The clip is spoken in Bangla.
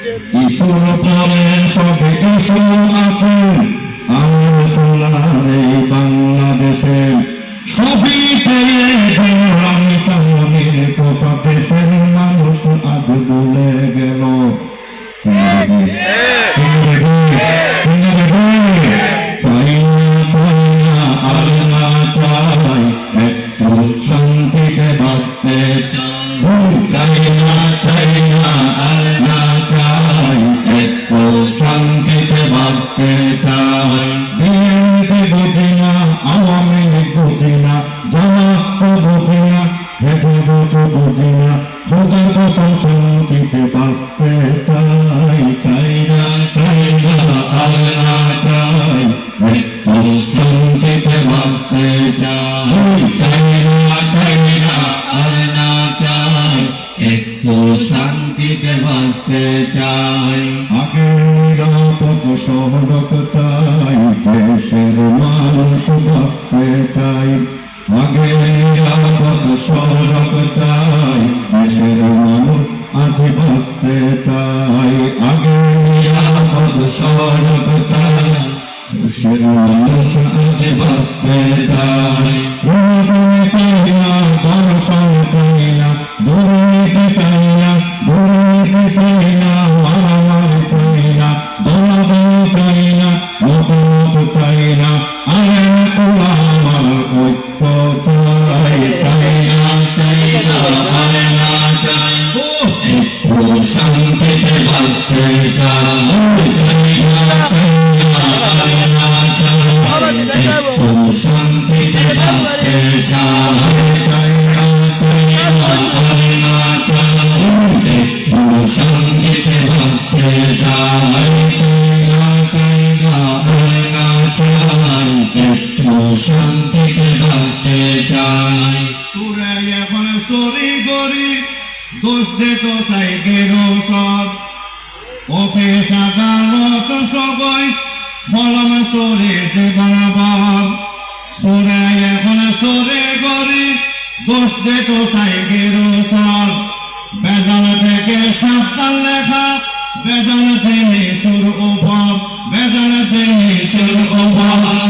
ঈশ্বর পরে সবে ঈশ্বর আসুন আমার সোনার এই বাংলাদেশে সবই পেয়ে গেল আমি সামনের কথা দেশের মানুষ আজ বলে গেল চাই না আর না চাই একটু শান্তিতে বাঁচতে চাই না আর না চাই একটু শান্তিতে বাঁচতে চাই বিএনপি বুঝি না আওয়ামী লীগ বুঝি না জামাত বুঝি না হেফাজত বুঝি না খোদার কসম শান্তিতে বাঁচতে চাই না আর না চাই একটু শান্তিতে বাঁচতে চাই না আর না চাই একটু শান্তিতে বাঁচতে চাই আগে নিরাপদ সড়ক চাই দেশের মানুষ বাঁচতে চাই আগে নিরাপদ সড়ক চাই দেশের মানুষ আজ বাঁচতে চাই আগে নিরাপদ সড়ক চাই দেশের মানুষ আজ বাঁচতে চাই চাই না দর্শন চাই না দুর্নীতি চাই না চাই না মারামারি চাই না দলাদলি চাই না মতামত চাই না আমার ঐক্য চাই না আর না চাই একটু শান্তিতে বাঁচতে চাই না আর না চাই একটু শান্তিতে বাঁচতে চাই না আর না চাই একটু শান্তিতে বাঁচতে চাই না আর না চাই একটু শান্তিতে বাঁচতে চাই সুরে এখন সরি গরি দোষ দে তো সাইকেরো সব অফিস আদালত সবাই ফলম সরে সে বানাবাব সুরে এখন সরে গরি দোষ দে তো সাইকেরো সব বেজাল থেকে সাবধান লেখা বেজাল থেকে সুর ও ভাব বেজাল থেকে সুর ও ভাব